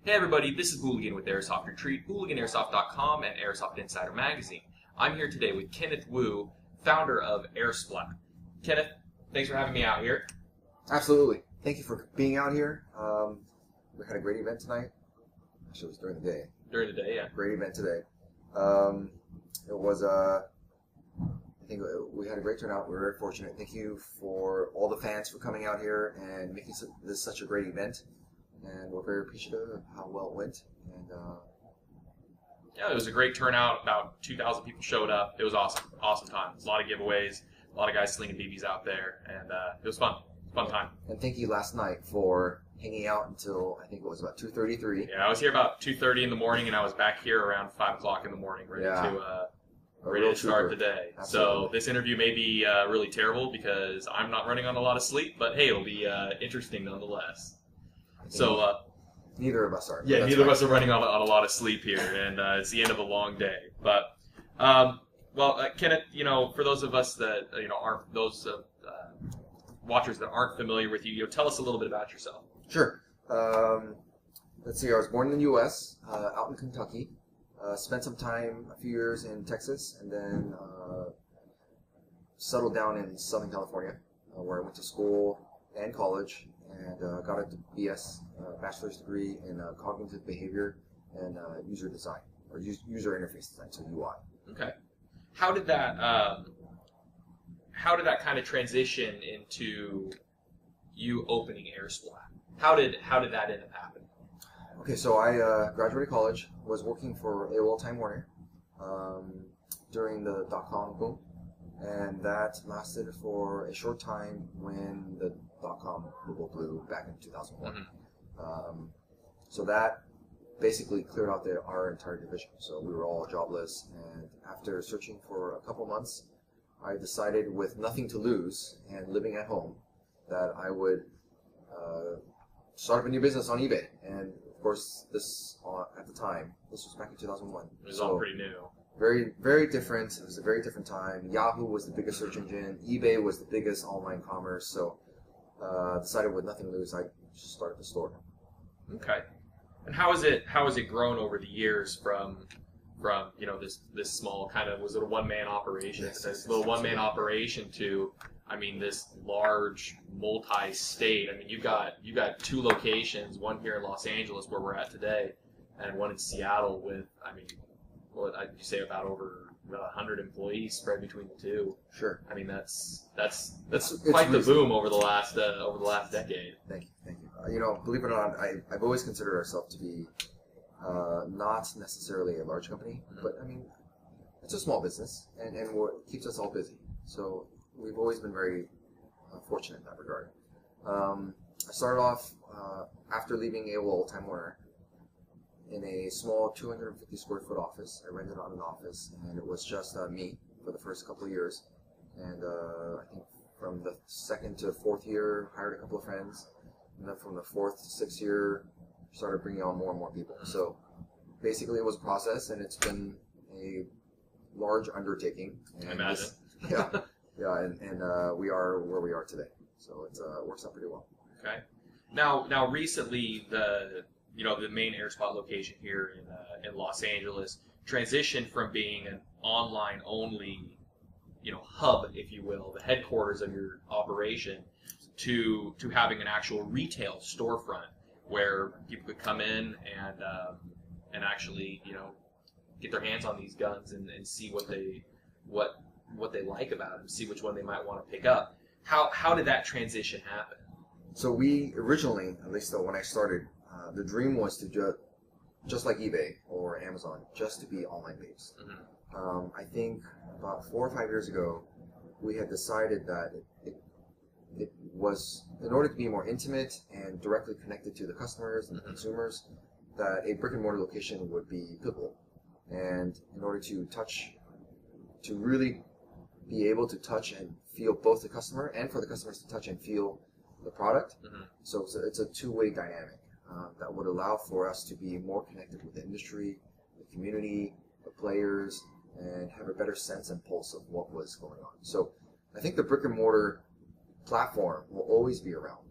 Hey everybody, this is Booligan with Airsoft Retreat, BooliganAirsoft.com, and Airsoft Insider Magazine. I'm here today with Kenneth Wu, founder of Airsplat. Kenneth, thanks for having me out here. Absolutely. Thank you for being out here. We had a great event tonight. Actually, it was during the day. During the day, yeah. Great event today. It was, I think we had a great turnout. We were very fortunate. Thank you for all the fans for coming out here and making this such a great event. And we're very appreciative of how well it went. And yeah, it was a great turnout. About 2,000 people showed up. It was awesome. Awesome time. A lot of giveaways. A lot of guys slinging BBs out there. And it was fun. Fun time. And thank you last night for hanging out until, I think it was about 2:33. Yeah, I was here about 2:30 in the morning, and I was back here around 5 o'clock in the morning, ready to start the day. Absolutely. So this interview may be really terrible because I'm not running on a lot of sleep, but hey, it'll be interesting nonetheless. So neither of us are. Yeah, neither of us are running on a lot of sleep here, and it's the end of a long day. But Kenneth, for those of us that aren't those watchers that aren't familiar with you, tell us a little bit about yourself. Sure. Let's see. I was born in the U.S., out in Kentucky. Spent some time, a few years in Texas, and then settled down in Southern California, where I went to school and college, and got a bachelor's degree in cognitive behavior and user design, or user interface design, so UI. Okay. How did that kind of transition into you opening Airsplat? How did that end up happening? Okay, so I graduated college, was working for AOL Time Warner during the dot-com boom, and that lasted for a short time when the dot-com bubble blew back in 2001. Mm-hmm. So that basically cleared out our entire division. So we were all jobless, and after searching for a couple months, I decided, with nothing to lose and living at home, that I would start up a new business on eBay. And of course, this at the time, this was back in 2001. It was all pretty new. Very, very different. It was a very different time. Yahoo was the biggest search engine. eBay was the biggest online commerce. So decided, with nothing to lose, I just started the store. Okay. And how has it grown over the years from this small kind of, was it a one-man operation? Yes, this little one-man operation to, this large multi-state. You've got 2 locations, one here in Los Angeles where we're at today, and one in Seattle with, what you say, about 100 employees spread between the 2. Sure. That's quite the boom over the last decade. Thank you. Believe it or not, I've always considered ourselves to be not necessarily a large company, mm-hmm. but it's a small business, and it keeps us all busy. So we've always been very fortunate in that regard. I started off after leaving AOL Time Warner in a small 250 square foot office. I rented out an office, and it was just me for the first couple of years. And I think from the 2nd to 4th year, hired a couple of friends, and then from the 4th to 6th year, started bringing on more and more people. So basically, it was a process, and it's been a large undertaking. I imagine. And we are where we are today. So it works out pretty well. Okay. Now recently, the main Airsplat location here in Los Angeles transitioned from being an online only hub, if you will, the headquarters of your operation, to having an actual retail storefront where people could come in and actually get their hands on these guns and see what they like about them, see which one they might want to pick up. How did that transition happen? So we originally, at least when I started, the dream was to just like eBay or Amazon, just to be online based. Mm-hmm. I think about 4 or 5 years ago, we had decided that it was, in order to be more intimate and directly connected to the customers and the consumers, that a brick and mortar location would be pivotal. And in order to really be able to touch and feel both the customer, and for the customers to touch and feel the product, mm-hmm. So it's a two-way dynamic that would allow for us to be more connected with the industry, the community, the players, and have a better sense and pulse of what was going on. So I think the brick and mortar platform will always be around.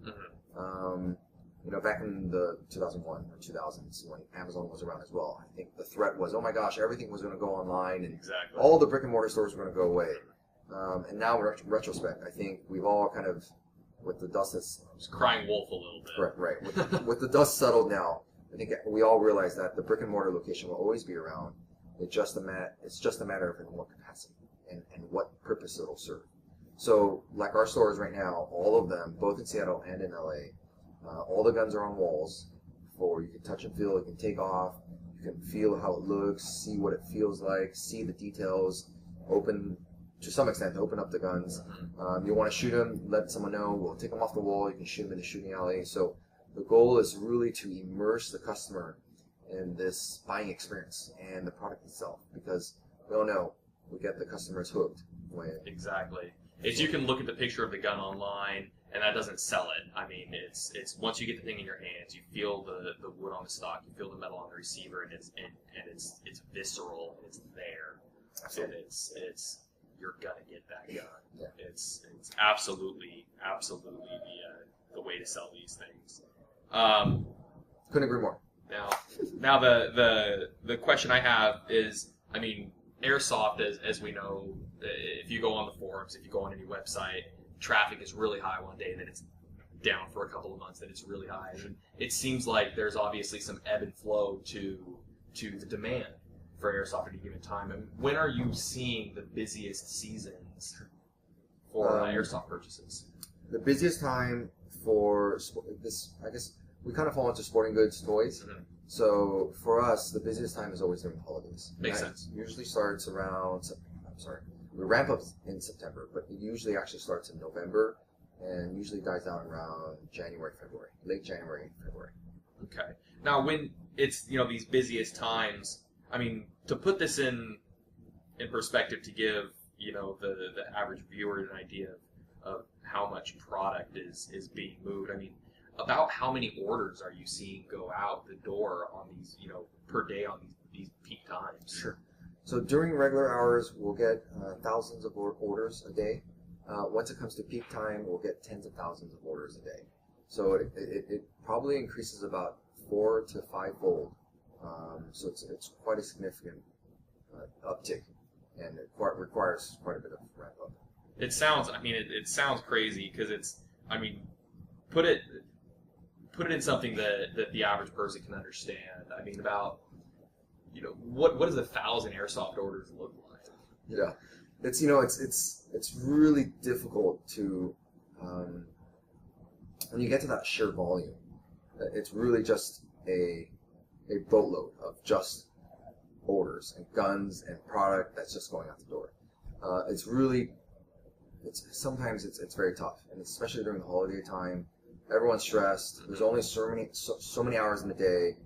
Mm-hmm. You know, back in the 2001 or 2000s when Amazon was around as well, I think the threat was, oh my gosh, everything was going to go online and all the brick and mortar stores were going to go away. And now in retrospect, I think we've all kind of, with the dust that's... Just crying wolf a little bit. Correct, right. With the dust settled now, I think we all realize that the brick and mortar location will always be around. It's just a matter of in what capacity and what purpose it'll serve. So, like our stores right now, all of them, both in Seattle and in LA, all the guns are on walls. You can touch and feel. You can take off. You can feel how it looks, see what it feels like, see the details. To some extent, open up the guns. You want to shoot them, let someone know. We'll take them off the wall. You can shoot them in the shooting alley. So the goal is really to immerse the customer in this buying experience and the product itself, because we all know we get the customers hooked. Exactly. You can look at the picture of the gun online, and that doesn't sell it. I mean, it's once you get the thing in your hands, you feel the wood on the stock, you feel the metal on the receiver, and it's visceral, and it's there, and it's you're gonna get that gun. Yeah. It's absolutely the way to sell these things. Couldn't agree more. Now the question I have is, I mean, airsoft, as we know, if you go on the forums, if you go on any website, traffic is really high one day, then it's down for a couple of months, then it's really high. And it seems like there's obviously some ebb and flow to the demand for airsoft at a given time. And when are you seeing the busiest seasons for airsoft purchases? The busiest time for this, I guess, we kind of fall into sporting goods, toys. Mm-hmm. So for us, the busiest time is always during the holidays. Makes sense. Usually starts around, we ramp up in September, but it usually actually starts in November and usually dies down around January, February, late January, February. Okay. Now, when it's, these busiest times, I mean, to put this in perspective, to give, the average viewer an idea of how much product is being moved, I mean, about how many orders are you seeing go out the door on these, per day on these peak times? Sure. So during regular hours, we'll get thousands of orders a day. Once it comes to peak time, we'll get tens of thousands of orders a day. So it probably increases about 4 to 5-fold. So it's quite a significant uptick, and it requires quite a bit of ramp up. It sounds, it sounds crazy because it's, put it in something that the average person can understand. I mean, about, what does 1,000 airsoft orders look like? Yeah, it's it's really difficult to when you get to that sheer volume. It's really just a boatload of just orders and guns and product that's just going out the door. Sometimes it's very tough, and especially during the holiday time. Everyone's stressed. There's only so many hours in the day.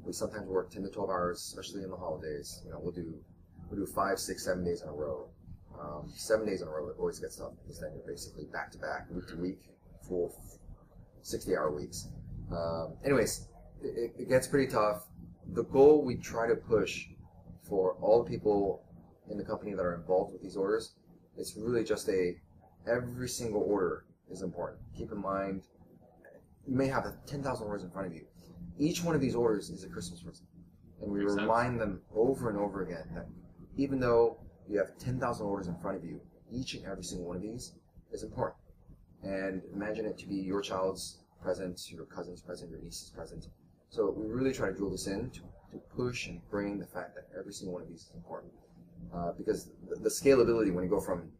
We sometimes work 10 to 12 hours, especially in the holidays. We'll do 5, 6, 7 days in a row. 7 days in a row, it always gets tough because then you're basically back to back, week to week, full 60-hour weeks. Anyways, it gets pretty tough. The goal we try to push for all the people in the company that are involved with these orders, it's really just every single order is important. Keep in mind, you may have 10,000 orders in front of you. Each one of these orders is a Christmas present. And we remind them over and over again that even though you have 10,000 orders in front of you, each and every single one of these is important. And imagine it to be your child's present, your cousin's present, your niece's present. So we really try to drill this in to push and bring the fact that every single one of these is important. Because the scalability, when you go from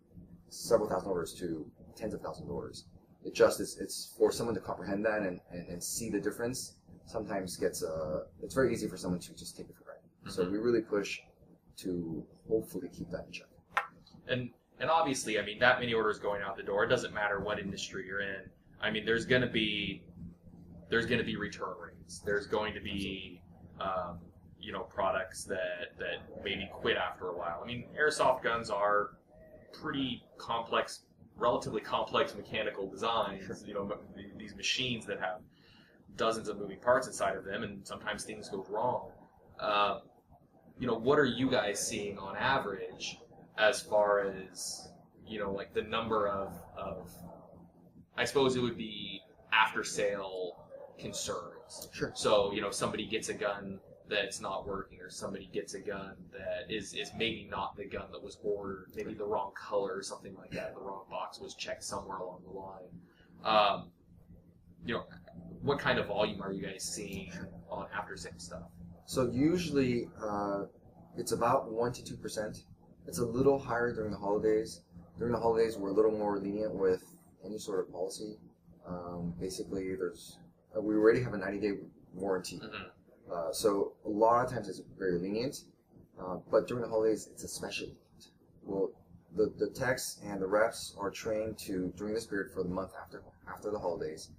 several thousand orders to tens of thousands of orders, it's for someone to comprehend that and see the difference. Sometimes it's very easy for someone to just take it for granted. Mm-hmm. So we really push to hopefully keep that in check. And obviously, that many orders going out the door, it doesn't matter what industry you're in. There's going to be return rates. There's going to be products that maybe quit after a while. Airsoft guns are pretty complex, relatively complex mechanical designs. Sure. These machines that have dozens of moving parts inside of them, and sometimes things go wrong. What are you guys seeing on average as far as, like the number of I suppose it would be after sale concerns. Sure. So, somebody gets a gun that's not working, or somebody gets a gun that is maybe not the gun that was ordered, maybe the wrong color or something like that, the wrong box was checked somewhere along the line. What kind of volume are you guys seeing on after sale stuff? So usually it's about 1 to 2%. It's a little higher during the holidays. During the holidays, we're a little more lenient with any sort of policy. Basically, we already have a 90-day warranty. So a lot of times it's very lenient, but during the holidays it's especially lenient. Well, the techs and the reps are trained to, during this period for the month after the holidays,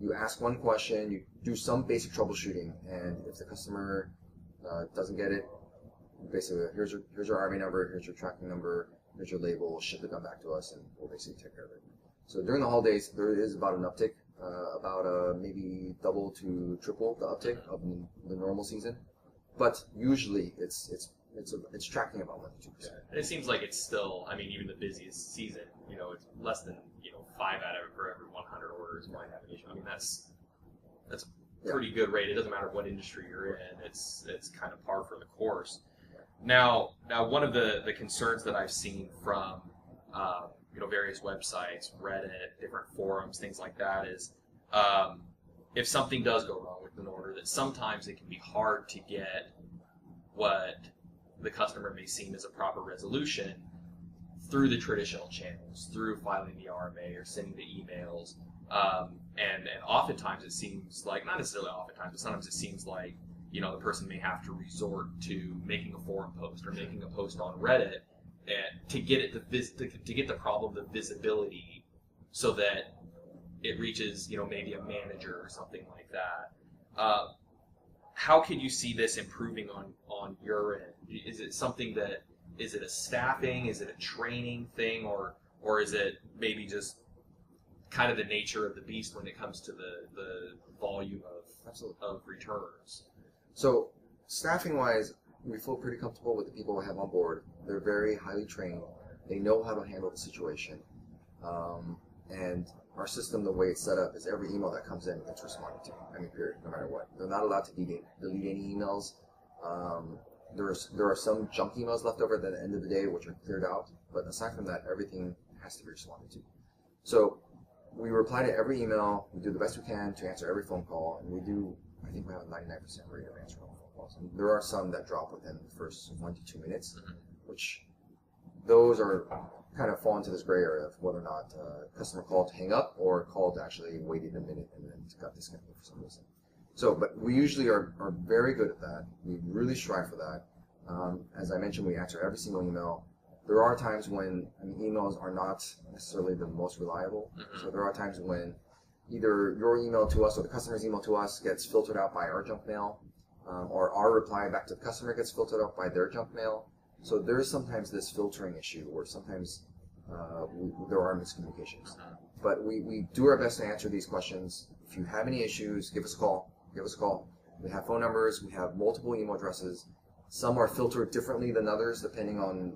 you ask one question, you do some basic troubleshooting, and if the customer doesn't get it, basically here's your RMA number, here's your tracking number, here's your label, ship the gun back to us, and we'll basically take care of it. So during the holidays there is about an uptick. About maybe double to triple the uptick of the normal season, but usually it's tracking about 1 to 2%. And it seems like it's still, even the busiest season, it's less than 5 out of for every 100 orders might have an issue. That's a pretty good rate. It doesn't matter what industry you're in. It's kind of par for the course. Now one of the concerns that I've seen from various websites, Reddit, different forums, things like that is if something does go wrong with an order, that sometimes it can be hard to get what the customer may seem as a proper resolution through the traditional channels, through filing the RMA or sending the emails. And oftentimes it seems like, not necessarily oftentimes, but sometimes it seems like, the person may have to resort to making a forum post or making a post on Reddit to get it to get the problem the visibility, so that it reaches maybe a manager or something like that. How could you see this improving on your end? Is it something is it a staffing, is it a training thing, or is it maybe just kind of the nature of the beast when it comes to the volume of returns? So staffing wise, we feel pretty comfortable with the people we have on board. They're very highly trained. They know how to handle the situation. And our system, the way it's set up, is every email that comes in gets responded to. Period, no matter what. They're not allowed to delete any emails. There are some junk emails left over at the end of the day, which are cleared out. But aside from that, everything has to be responded to. So we reply to every email. We do the best we can to answer every phone call. And I think we have a 99% rate of answering all phone calls. And there are some that drop within the first 1 to 2 minutes, which those are kind of fall into this gray area of whether or not a customer called to hang up or called to actually waited a minute and then got disconnected for some reason. So, but we usually are very good at that. We really strive for that. As I mentioned, we answer every single email. There are times when emails are not necessarily the most reliable. So there are times when either your email to us or the customer's email to us gets filtered out by our junk mail, or our reply back to the customer gets filtered out by their junk mail. So there is sometimes this filtering issue where sometimes there are miscommunications. But we do our best to answer these questions. If you have any issues, give us a call. We have phone numbers. We have multiple email addresses. Some are filtered differently than others depending on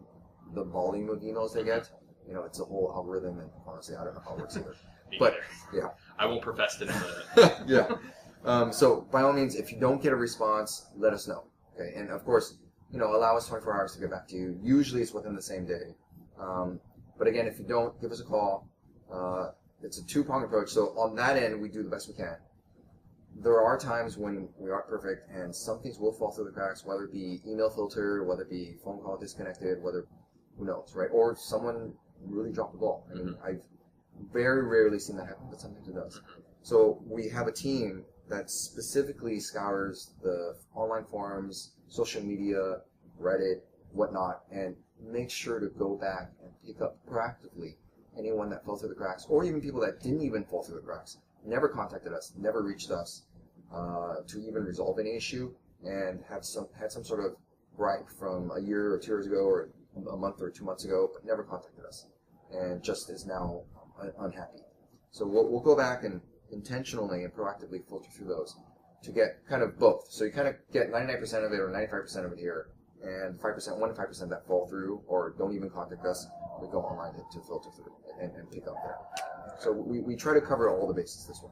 the volume of emails they get. It's a whole algorithm, and honestly, I don't know how it works either. But yeah, I won't profess to know that. Yeah. So by all means, if you don't get a response, let us know. Okay, and of course, allow us 24 hours to get back to you. Usually, it's within the same day. But again, if you don't, give us a call. It's a two-pronged approach. So on that end, we do the best we can. There are times when we aren't perfect, and some things will fall through the cracks, whether it be email filter, whether it be phone call disconnected, who knows, right? Or someone really dropped the ball. I've very rarely seen that happen, but sometimes it does. So we have a team that specifically scours the online forums, social media, Reddit, whatnot, and make sure to go back and pick up proactively anyone that fell through the cracks, or even people that didn't even fall through the cracks, never contacted us, never reached us to even resolve any issue, and had some sort of gripe from a year or 2 years ago, or a month or 2 months ago, but never contacted us, and just is now unhappy. So we'll go back and intentionally and proactively filter through those to get kind of both. So you kind of get 99% of it or 95% of it here, and 1 to 5% that fall through or don't even contact us, we go online to filter through and pick up there. So we try to cover all the bases this way.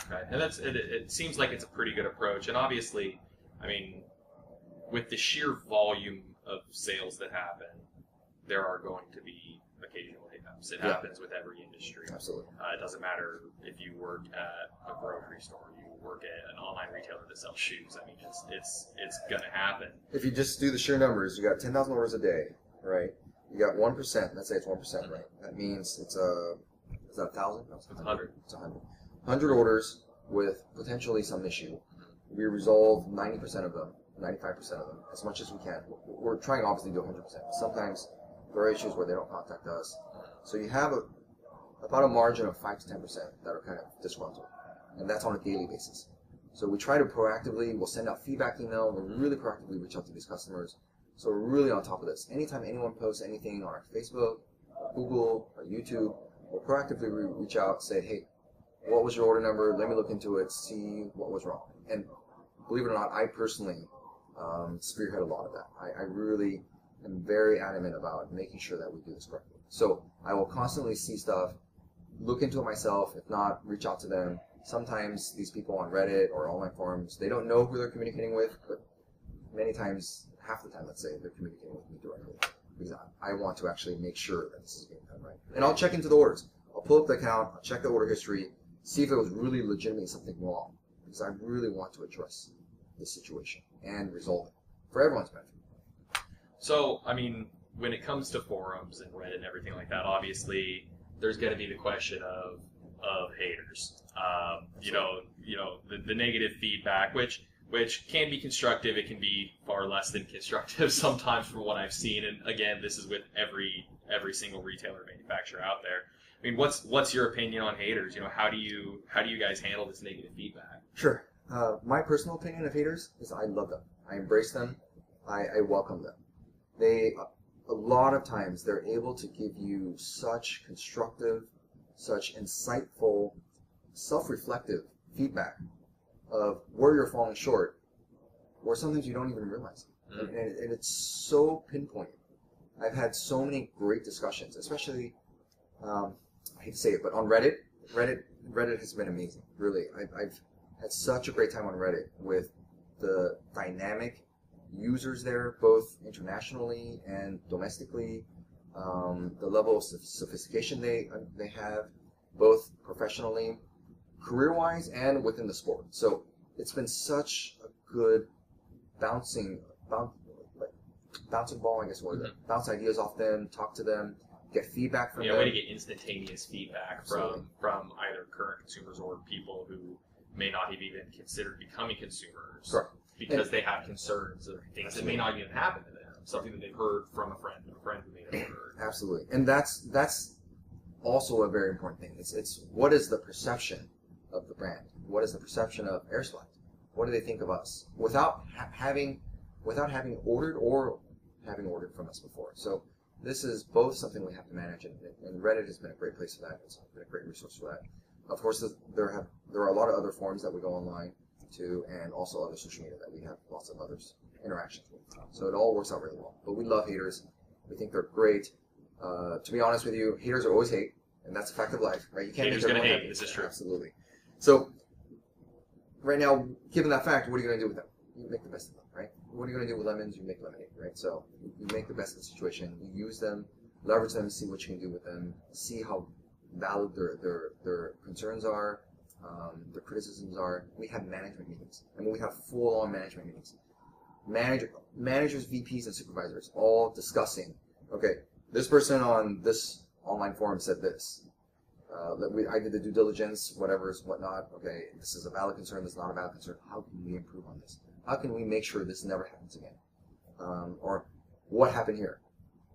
Okay, and it seems like it's a pretty good approach. And obviously, I mean, with the sheer volume of sales that happen, there are going to be occasional hiccups. It happens with every industry. Absolutely. It doesn't matter if you work at a grocery store, you work at an online retailer that sells shoes. I mean, it's going to happen. If you just do the sheer numbers, you got 10,000 orders a day, right? You got 1%. Let's say it's 1%, right? That means it's is that 1,000? No, it's 100. It's 100. 100 orders with potentially some issue. We resolve 90% of them, 95% of them, as much as we can. We're trying to obviously do 100%. Sometimes there are issues where they don't contact us. So you have about a margin of 5 to 10% that are kind of disgruntled. And that's on a daily basis. So we try to proactively, we'll send out feedback email, we'll really proactively reach out to these customers. So we're really on top of this. Anytime anyone posts anything on our Facebook, or Google, or YouTube, we'll proactively reach out, say, hey, what was your order number? Let me look into it, see what was wrong. And believe it or not, I personally spearhead a lot of that. I really am very adamant about making sure that we do this correctly. So I will constantly see stuff, look into it myself, if not, reach out to them. Sometimes these people on Reddit or online forums, they don't know who they're communicating with, but many times, half the time, let's say, they're communicating with me directly. Because I want to actually make sure that this is being done right. And I'll check into the orders. I'll pull up the account, I'll check the order history, see if it was really legitimately something wrong. Because I really want to address this situation and resolve it for everyone's benefit. So, I mean, when it comes to forums and Reddit and everything like that, obviously, there's going to be the question of haters. The negative feedback, which can be constructive. It can be far less than constructive sometimes from what I've seen. And again, this is with every single retailer manufacturer out there. I mean, what's your opinion on haters? How do you guys handle this negative feedback? Sure. My personal opinion of haters is I love them. I embrace them. I welcome them. A lot of times they're able to give you such constructive, such insightful, self-reflective feedback of where you're falling short, or sometimes you don't even realize it. And it's so pinpointed. I've had so many great discussions, especially, I hate to say it, but on Reddit. Reddit has been amazing, really. I've had such a great time on Reddit with the dynamic users there, both internationally and domestically, the level of sophistication they have, both professionally, career-wise, and within the sport. So it's been such a good bouncing ball, I guess. Bounce ideas off them, talk to them, get feedback from them. Yeah, way to get instantaneous feedback from either current consumers or people who may not have even considered becoming consumers. Correct. Because they have concerns or things that may not even happen to them. Something that they've heard from a friend who made an order. Absolutely. And that's also a very important thing. It's what is the perception of the brand? What is the perception of Airsplat? What do they think of us? Without having ordered or having ordered from us before. So this is both something we have to manage, and Reddit has been a great place for that. It's been a great resource for that. Of course, there are a lot of other forums that we go online to, and also other social media that we have lots of others interactions with. So it all works out really well. But we love haters. We think they're great. To be honest with you, haters are always hate, and that's a fact of life, right? You can't haters gonna hate. This is true. Absolutely. So right now, given that fact, what are you going to do with them? You make the best of them, right? What are you going to do with lemons? You make lemonade, right? So you make the best of the situation. You use them, leverage them, see what you can do with them, see how valid their concerns are, their criticisms are. We have management meetings. I mean, we have full-on management meetings. Managers, VPs, and supervisors all discussing, okay, this person on this online forum said this. I did the due diligence, whatnot. Okay, this is a valid concern, this is not a valid concern. How can we improve on this? How can we make sure this never happens again? Or what happened here?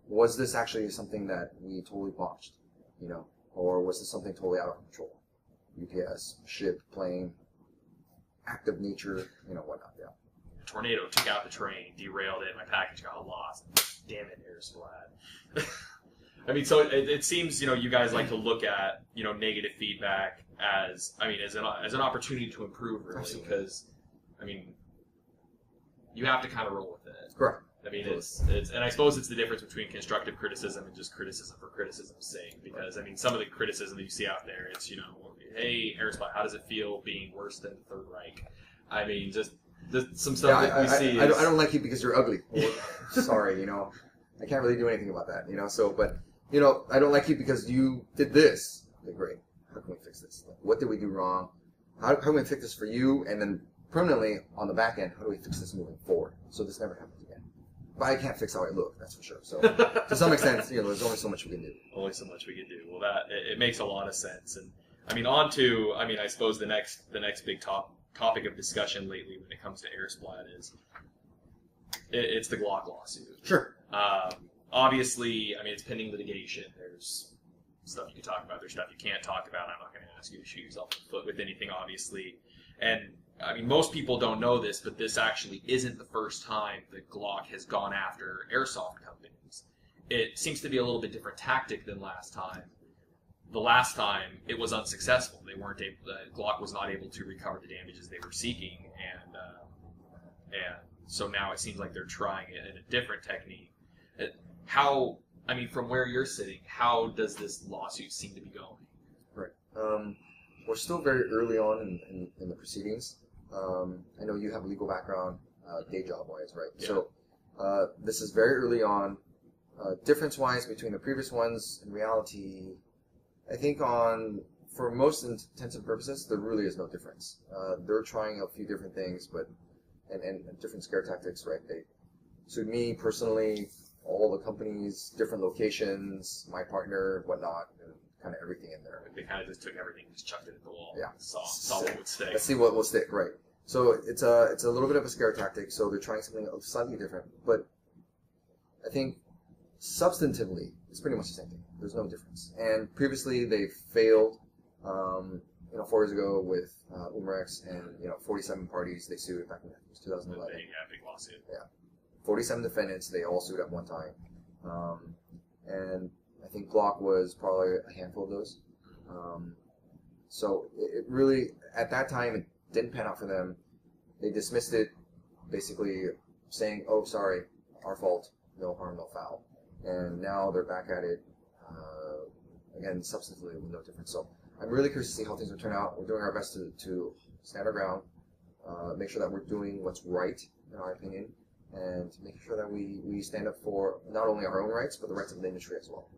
Was this actually something that we totally botched? Or was this something totally out of control? UPS, ship, plane, active nature, whatnot, yeah. A tornado took out the train, derailed it, my package got lost. Damn it, Airsplat. I mean, so it seems, you guys like to look at, negative feedback as an opportunity to improve, really. Absolutely. Because, you have to kind of roll with it. Correct. mean, it's and I suppose it's the difference between constructive criticism and just criticism for criticism's sake. Because I mean, some of the criticism that you see out there, it's hey, Airsplat, how does it feel being worse than the Third Reich? I mean, just some stuff that we see. I don't like you because you're ugly. Sorry, I can't really do anything about that. So but I don't like you because you did this. Okay, great. How can we fix this? What did we do wrong? How can we fix this for you? And then permanently on the back end, how do we fix this moving forward so this never happens again? But I can't fix how I look, that's for sure. So to some extent, there's only so much we can do. Only so much we can do. Well, that it makes a lot of sense. And I mean, I suppose the next big topic of discussion lately when it comes to Airsplat is it's the Glock lawsuit. Sure. Obviously, I mean, it's pending litigation. There's stuff you can talk about. There's stuff you can't talk about. I'm not going to ask you to shoot yourself in the foot with anything, obviously. And I mean, most people don't know this, but this actually isn't the first time that Glock has gone after airsoft companies. It seems to be a little bit different tactic than last time. The last time, it was unsuccessful. They weren't able. Glock was not able to recover the damages they were seeking, and so now it seems like they're trying it in a different technique. From where you're sitting, how does this lawsuit seem to be going? Right. We're still very early on in the proceedings. I know you have a legal background, day job wise, right? Yeah. So this is very early on. Difference wise between the previous ones, in reality, I think for most intents and purposes, there really is no difference. They're trying a few different things, and different scare tactics, right? They sued me personally, all the companies, different locations, my partner, whatnot, and kind of everything in there. They kind of just took everything and just chucked it at the wall. Yeah. Saw what would stick. Let's see what will stick, right? So it's a little bit of a scare tactic. So they're trying something slightly different, but I think substantively it's pretty much the same thing. There's no difference. And previously they failed. 4 years ago with Umrex and 47 parties they sued back in 2011. Big lawsuit. Yeah, 47 defendants. They all sued at one time, and I think Glock was probably a handful of those. So it really, at that time, it didn't pan out for them. They dismissed it, basically saying, "Oh, sorry, our fault. No harm, no foul." And now they're back at it again, substantively with no difference. So I'm really curious to see how things will turn out. We're doing our best to stand our ground, make sure that we're doing what's right, in our opinion, and making sure that we stand up for not only our own rights, but the rights of the industry as well.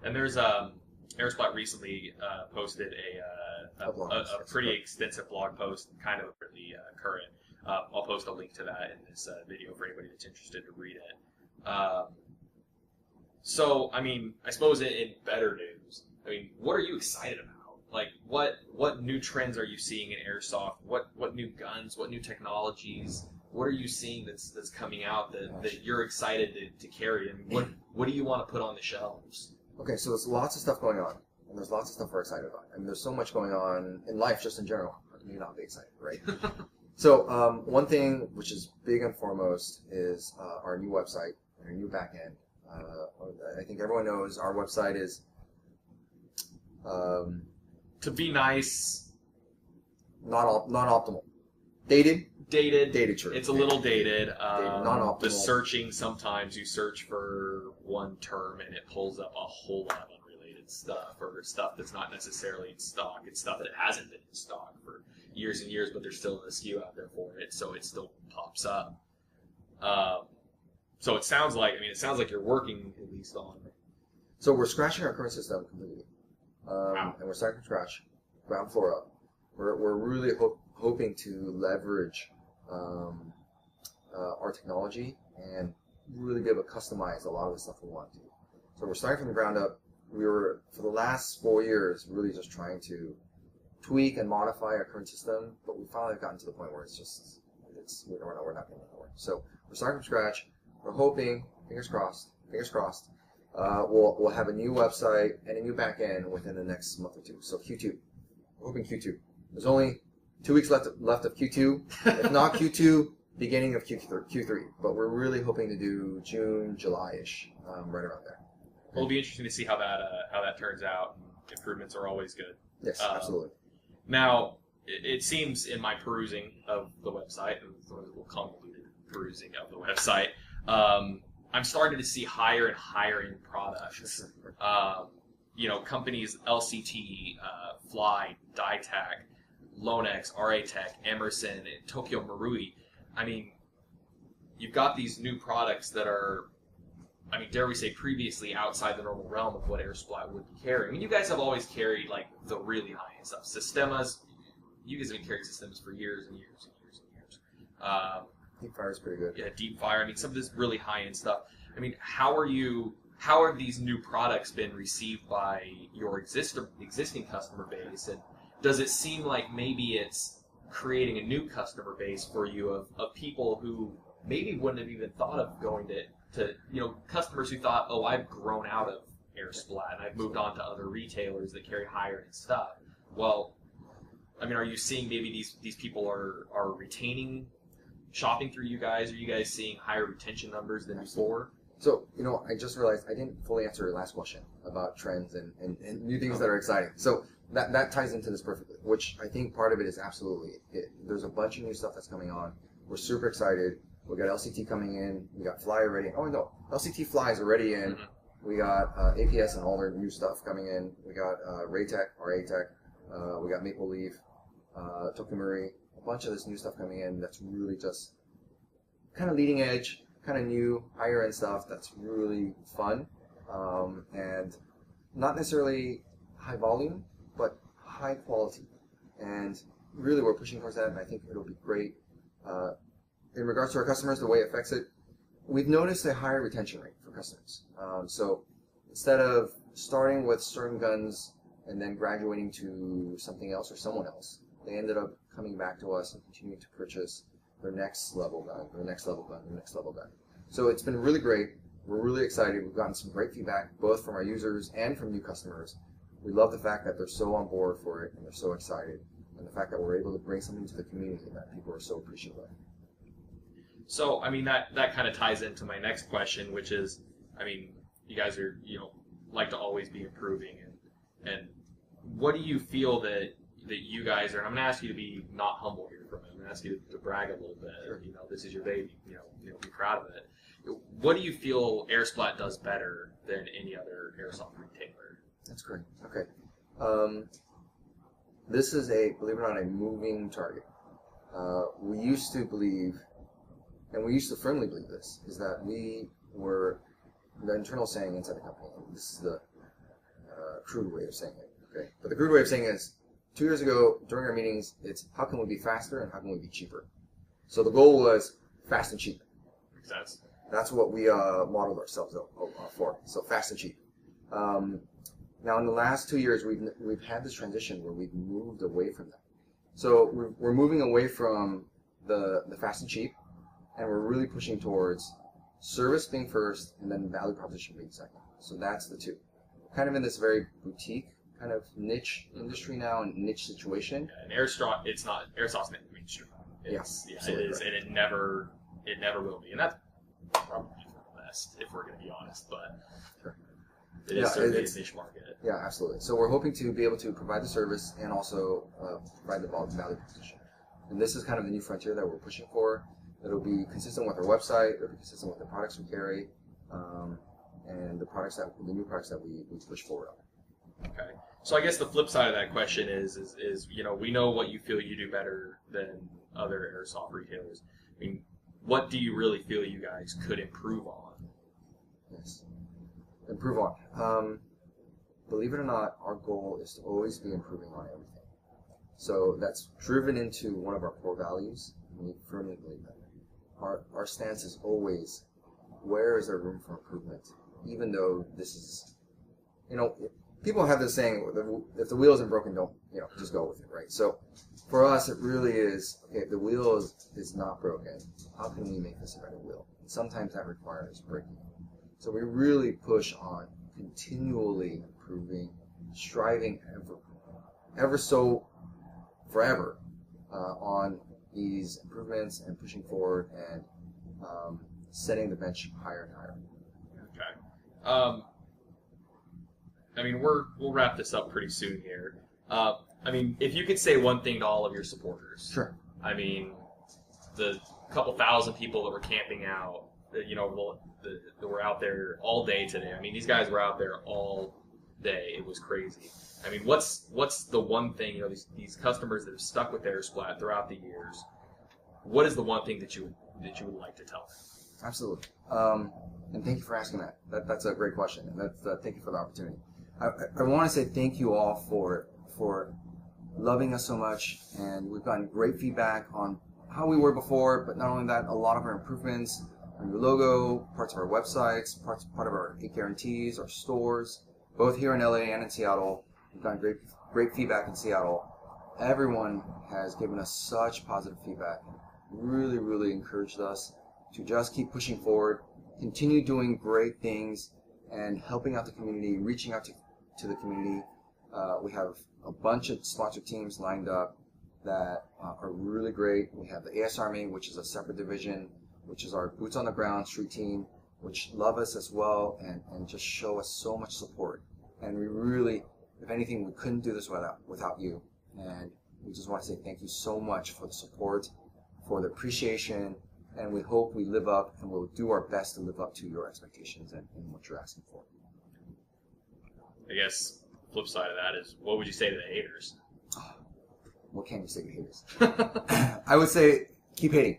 And there's Airsplat recently posted a pretty extensive blog post, kind of really current. I'll post a link to that in this video for anybody that's interested to read it. So, I mean, I suppose in better news, I mean, what are you excited about? Like, what new trends are you seeing in airsoft? What new guns? What new technologies? What are you seeing that's coming out that you're excited to carry? And what do you want to put on the shelves? Okay, so there's lots of stuff going on, and there's lots of stuff we're excited about. I mean, there's so much going on in life just in general. How can you not be excited, right? So one thing which is big and foremost is our new website, our new backend. I think everyone knows our website is to be nice, not optimal, dated. True. It's a little dated. Non-optimal. The searching, sometimes you search for one term and it pulls up a whole lot of unrelated stuff, or stuff that's not necessarily in stock. It's stuff that hasn't been in stock for years and years, but there's still a SKU out there for it, so it still pops up. So it sounds like you're working at least on it. So we're scratching our current system completely, Wow. and we're starting from scratch, ground floor up. We're really hoping to leverage our technology and really be able to customize a lot of the stuff we want to. So we're starting from the ground up. We were, for the last 4 years, really just trying to tweak and modify our current system, but we finally gotten to the point where we're not going anywhere. So we're starting from scratch. We're hoping, fingers crossed, we'll have a new website and a new back end within the next month or two. So Q2. We're hoping Q2. There's only 2 weeks left of Q2. If not Q2, beginning of Q3. But we're really hoping to do June, July-ish, right around there. Well, it'll be interesting to see how that turns out. Improvements are always good. Yes, absolutely. Now, it seems in my perusing of the website, a little convoluted perusing of the website, I'm starting to see higher and higher end products. Companies LCT, Fly, Ditech, Lonex, RA Tech, Emerson, Tokyo Marui. I mean, you've got these new products that are, I mean, dare we say, previously outside the normal realm of what Airsplat would carry. I mean, you guys have always carried, like, the really high-end stuff. Sistemas, you guys have been carrying Sistemas for years and years and years and years. Deep Fire is pretty good. Yeah, Deep Fire. I mean, some of this really high-end stuff. I mean, how have these new products been received by your existing customer base? And does it seem like maybe it's creating a new customer base for you of people who maybe wouldn't have even thought of going to customers who thought, oh, I've grown out of Airsplat and I've moved on to other retailers that carry higher end stuff. Well, I mean, are you seeing maybe these people are retaining shopping through you guys? Are you guys seeing higher retention numbers than before? So, I just realized I didn't fully answer your last question about trends and new things that are exciting. So that ties into this perfectly, which I think part of it is absolutely it. There's a bunch of new stuff that's coming on. We're super excited. We got LCT coming in. We got Fly already. Oh, no. LCT Fly is already in. Mm-hmm. We got APS and all their new stuff coming in. We got Raytech, RA Tech. We got Maple Leaf, Tokyo Marui. A bunch of this new stuff coming in that's really just kind of leading edge, kind of new, higher end stuff that's really fun. And not necessarily high volume, but high quality. And really we're pushing towards that, and I think it'll be great. In regards to our customers, the way it affects it, we've noticed a higher retention rate for customers. So instead of starting with certain guns and then graduating to something else or someone else, they ended up coming back to us and continuing to purchase their next level gun, their next level gun, their next level gun. So it's been really great. We're really excited. We've gotten some great feedback, both from our users and from new customers. We love the fact that they're so on board for it and they're so excited, and the fact that we're able to bring something to the community that people are so appreciative of. So, I mean, that kind of ties into my next question, which is, I mean, you guys are, like to always be improving, and what do you feel that you guys are, and I'm going to ask you to be not humble here for a minute, I'm going to ask you to brag a little bit, sure. This is your baby, be proud of it. What do you feel Airsplat does better than any other airsoft retailer? That's great. Okay. This is believe it or not, a moving target. We used to believe, and we used to firmly believe this, is that we were, the internal saying inside the company, and this is the crude way of saying it, okay? But the crude way of saying it is, 2 years ago, during our meetings, it's how can we be faster and how can we be cheaper? So the goal was fast and cheap. Makes sense. That's what we modeled ourselves for, so fast and cheap. Now, in the last 2 years, we've had this transition where we've moved away from that. So we're moving away from the fast and cheap, and we're really pushing towards service being first and then value proposition being second. So that's the two. Kind of in this very boutique kind of niche industry now and niche situation. Yeah, and airsoft's not mainstream. Yes, yeah, it is, right. And it never will be, and that's probably for the best if we're going to be honest. But sure. It is certainly a niche market. Yeah, absolutely. So we're hoping to be able to provide the service and also provide the value proposition. And this is kind of the new frontier that we're pushing for. It'll be consistent with our website. It'll be consistent with the products we carry, and the new products that we push forward on. Okay. So I guess the flip side of that question is we know what you feel you do better than other airsoft retailers. I mean, what do you really feel you guys could improve on? Yes. Improve on. Believe it or not, our goal is to always be improving on everything. So that's driven into one of our core values, and we firmly believe that. Our stance is always, where is there room for improvement? Even though this is, people have this saying, if the wheel isn't broken, don't, just go with it, right? So for us, it really is, okay, if the wheel is not broken, how can we make this a better wheel? And sometimes that requires breaking it. So we really push on continually improving, striving ever so forever on these improvements and pushing forward and setting the bench higher and higher. Okay. I mean, we'll wrap this up pretty soon here. I mean, if you could say one thing to all of your supporters. Sure. I mean, the couple thousand people that were camping out you know, we're out there all day today. I mean, these guys were out there all day. It was crazy. I mean, what's the one thing, you know, these customers that have stuck with Airsplat throughout the years? What is the one thing that you would like to tell them? Absolutely. And thank you for asking that. That's a great question. And thank you for the opportunity. I want to say thank you all for loving us so much, and we've gotten great feedback on how we were before, but not only that, a lot of our improvements, our new logo, parts of our websites, part of our 8 guarantees, our stores, both here in LA and in Seattle. We've gotten great feedback in Seattle. Everyone has given us such positive feedback. Really, really encouraged us to just keep pushing forward, continue doing great things, and helping out the community, reaching out to the community. We have a bunch of sponsor teams lined up that are really great. We have the ASRMA, which is a separate division, which is our boots on the ground street team, which love us as well and just show us so much support. And we really, if anything, we couldn't do this without you. And we just want to say thank you so much for the support, for the appreciation, and we hope we live up and we'll do our best to live up to your expectations and what you're asking for. I guess the flip side of that is, what would you say to the haters? What can you say to haters? I would say keep hating.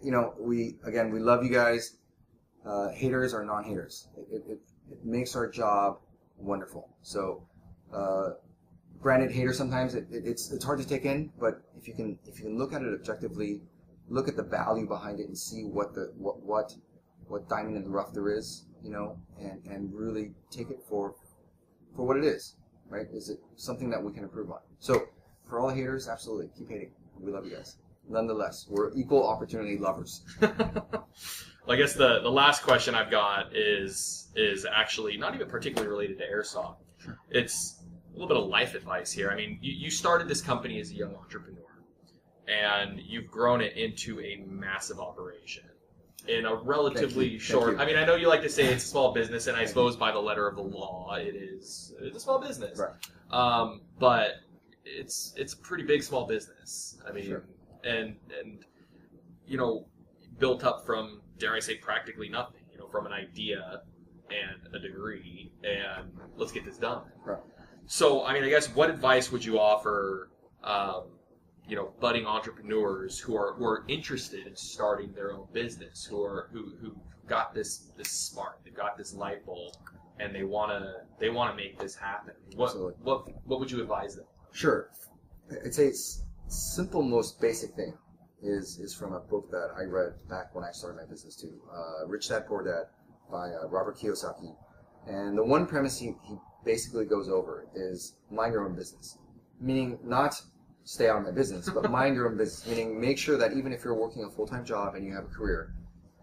You know, we love you guys. Haters are non-haters. It makes our job wonderful. So, granted, haters sometimes it's hard to take in, but if you can look at it objectively, look at the value behind it and see what diamond in the rough there is, you know, and really take it for what it is, right? Is it something that we can improve on? So for all the haters, absolutely keep hating. We love you guys. Nonetheless, we're equal opportunity lovers. Well, I guess the last question I've got is actually not even particularly related to airsoft. Sure. It's a little bit of life advice here. I mean, you started this company as a young entrepreneur, and you've grown it into a massive operation in a relatively short. I mean, I know you like to say it's a small business, and I suppose by the letter of the law, it's a small business. Right. But it's a pretty big small business. I mean, sure. and you know, built up from, dare I say, practically nothing. You know, from an idea and a degree, and let's get this done. Right. So, I mean, I guess what advice would you offer, you know, budding entrepreneurs who are interested in starting their own business, who got this spark, they've got this light bulb, and they wanna make this happen? What would you advise them? Sure. I'd say simple, most basic thing is from a book that I read back when I started my business too, Rich Dad Poor Dad by Robert Kiyosaki. And the one premise he basically goes over is mind your own business, meaning not stay out of my business, but mind your own business, meaning make sure that even if you're working a full-time job and you have a career,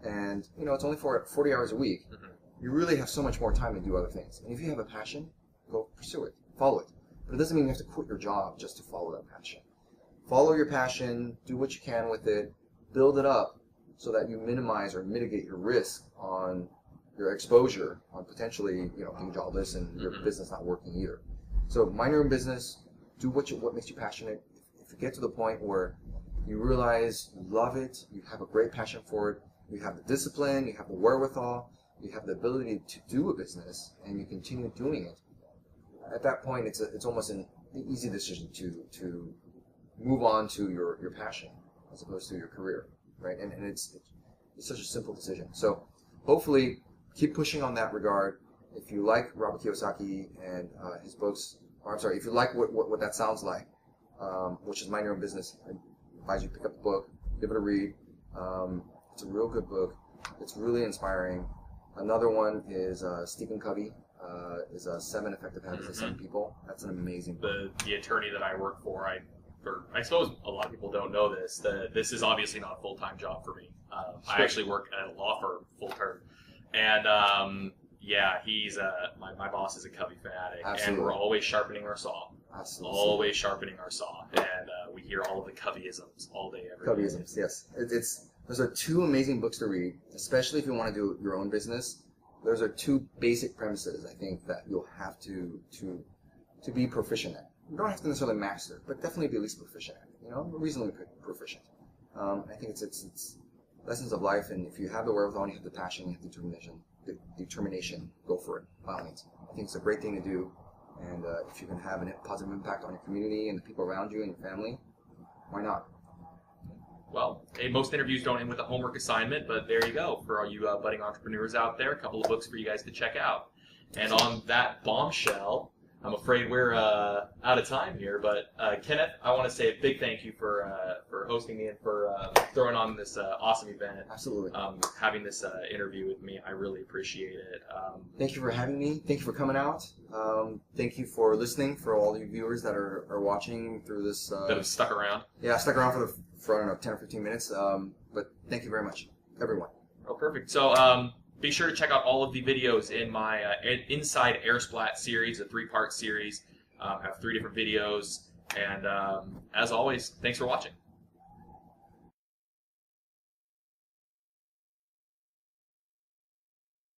and you know it's only for 40 hours a week, you really have so much more time to do other things. And if you have a passion, go pursue it, follow it. But it doesn't mean you have to quit your job just to follow that passion. Follow your passion, do what you can with it, build it up so that you minimize or mitigate your risk on your exposure on potentially, you know, being jobless and your business not working either. So mind your own business, do what makes you passionate. If you get to the point where you realize you love it, you have a great passion for it, you have the discipline, you have the wherewithal, you have the ability to do a business, and you continue doing it, at that point it's almost an easy decision to move on to your passion as opposed to your career, right? And it's such a simple decision. So hopefully keep pushing on that regard. If you like Robert Kiyosaki and his books, or I'm sorry, if you like what that sounds like, which is Mind Your Own Business, I advise you pick up the book, give it a read. It's a real good book. It's really inspiring. Another one is Stephen Covey, is 7 Effective Habits of 7 People. That's an amazing book. The attorney that I work for, I suppose a lot of people don't know this, this is obviously not a full-time job for me. I actually work at a law firm full-term. And yeah, he's my boss is a Covey fanatic. Absolutely. And we're always sharpening our saw. Absolutely. Always sharpening our saw. And we hear all of the Coveyisms all day, every day. Coveyisms, yes. Those are 2 amazing books to read, especially if you want to do your own business. Those are 2 basic premises, I think, that you'll have to be proficient at. You don't have to necessarily master, but definitely be at least proficient at it. You know, reasonably proficient. I think it's lessons of life, and if you have the wherewithal, and you have the passion, you have determination, go for it, by all means. I think it's a great thing to do, and if you can have a positive impact on your community and the people around you and your family, why not? Well, hey, most interviews don't end with a homework assignment, but there you go. For all you budding entrepreneurs out there, a couple of books for you guys to check out. And on that bombshell, I'm afraid we're out of time here. But Kenneth, I want to say a big thank you for hosting me and for throwing on this awesome event. Absolutely. Having this interview with me, I really appreciate it. Thank you for having me. Thank you for coming out. Thank you for listening, for all you viewers that are watching through this. That have stuck around. Yeah, stuck around for I don't know, 10 or 15 minutes. But thank you very much, everyone. Oh, perfect. So be sure to check out all of the videos in my Inside Airsplat series, a 3-part series. I have 3 different videos. And as always, thanks for watching.